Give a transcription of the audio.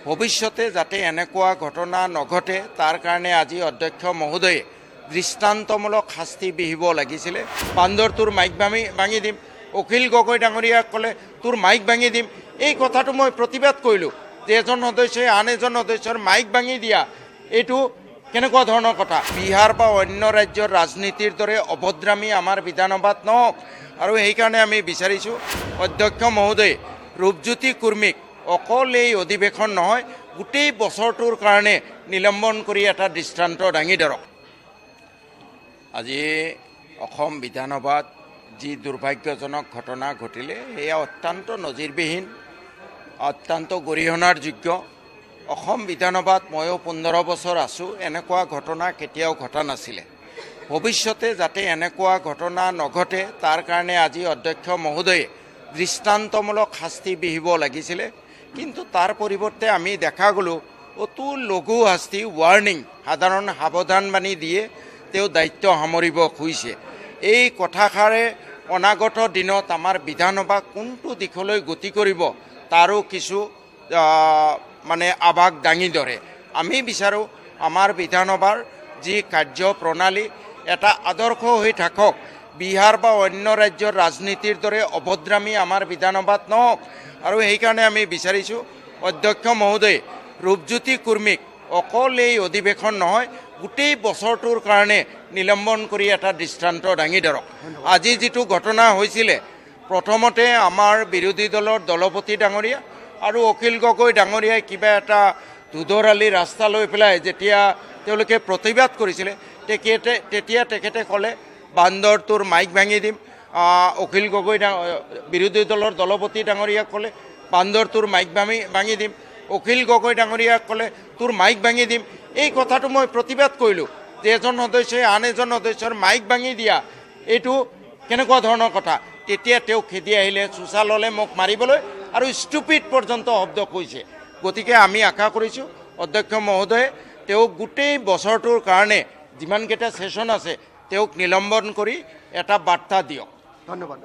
ভৱিষ্যতে যাতে এনেকুৱা ঘটনা নঘটে তাৰ কাৰণে আজি অধ্যক্ষ মহোদয়ে দৃষ্টান্তমূলক শাস্তি বিহিব লাগিছিলে। বান্দৰ তোৰ মাইক ভাঙি দিম, অখিল গগৈ ডাঙৰীয়াক ক'লে তোৰ মাইক ভাঙি দিম। এই কথাটো মই প্ৰতিবাদ কৰিলোঁ যে এজন সদস্যই আন এজন সদস্যৰ মাইক ভাঙি দিয়া এইটো কেনেকুৱা ধৰণৰ কথা। বিহাৰ বা অন্য ৰাজ্যৰ ৰাজনীতিৰ দৰে অভদ্ৰামী আমাৰ বিধানসভাত নহওক, আৰু সেইকাৰণে আমি বিচাৰিছোঁ অধ্যক্ষ মহোদয়ে ৰূপজ্যোতি কুৰ্মীক অকল এই অধিৱেশন নহয় গোটেই বছৰটোৰ কাৰণে নিলম্বন কৰি এটা দৃষ্টান্ত দাঙি ধৰক। আজি অসম বিধানসভাত যি দুৰ্ভাগ্যজনক ঘটনা ঘটিলে সেয়া অত্যন্ত নজিৰবিহীন, অত্যন্ত গৰিহণাৰ যোগ্য। অসম বিধানসভাত ময়ো 15 বছৰ আছোঁ, এনেকুৱা ঘটনা কেতিয়াও ঘটা নাছিলে। ভৱিষ্যতে যাতে এনেকুৱা ঘটনা নঘটে তাৰ কাৰণে আজি অধ্যক্ষ মহোদয়ে দৃষ্টান্তমূলক শাস্তি বিহিব লাগিছিলে। কিন্তু তাৰ পৰিৱৰ্তে আমি দেখা গ'লোঁ অতি লঘু শাস্তি, ৱাৰ্ণিং, সাধাৰণ সাৱধানবাণী দিয়ে তেওঁ দায়িত্ব সামৰিব খুজিছে। এই কথাষাৰে অনাগত দিনত আমাৰ বিধানসভা কোনটো দিশলৈ গতি কৰিব তাৰো কিছু আভাস দাঙি ধৰে। আমি বিচাৰোঁ আমাৰ বিধানসভাৰ যি কাৰ্যপ্ৰণালী এটা আদৰ্শ হৈ থাকক। বিহাৰ বা অন্য ৰাজ্যৰ ৰাজনীতিৰ দৰে অভদ্ৰামী আমাৰ বিধানসভাত নহওক, আৰু সেইকাৰণে আমি বিচাৰিছোঁ অধ্যক্ষ মহোদয়ে ৰূপজ্যোতি কুৰ্মীক অকল এই অধিৱেশন নহয় গোটেই বছৰটোৰ কাৰণে নিলম্বন কৰি এটা দৃষ্টান্ত দাঙি ধৰক। আজি যিটো ঘটনা হৈছিলে, প্ৰথমতে আমাৰ বিৰোধী দলৰ দলপতি ডাঙৰীয়া আৰু অখিল গগৈ ডাঙৰীয়াই কিবা এটা ধুধৰালি ৰাস্তা লৈ পেলাই যেতিয়া তেওঁলোকে প্ৰতিবাদ কৰিছিলে তেতিয়া তেখেতে ক'লে বান্দৰ তোৰ মাইক ভাঙি দিম। অখিল গগৈ বিৰোধী দলৰ দলপতি ডাঙৰীয়াক ক'লে বান্দৰ তোৰ মাইক ভাঙি দিম, অখিল গগৈ ডাঙৰীয়াক ক'লে তোৰ মাইক ভাঙি দিম। এই কথাটো মই প্ৰতিবাদ কৰিলোঁ যে এজন সদস্যই আন এজন সদস্যৰ মাইক ভাঙি দিয়া এইটো কেনেকুৱা ধৰণৰ কথা। তেতিয়া তেওঁ খেদি আহিলে, চোচা ল'লে মোক মাৰিবলৈ আৰু ষ্টুপিড পৰ্যন্ত শব্দ কৈছে। গতিকে আমি আশা কৰিছোঁ অধ্যক্ষ মহোদয়ে তেওঁক গোটেই বছৰটোৰ কাৰণে যিমানকেইটা ছেশ্যন আছে তেওঁক নিলম্বন কৰি এটা বাৰ্তা দিয়ক। ধন্যবাদ।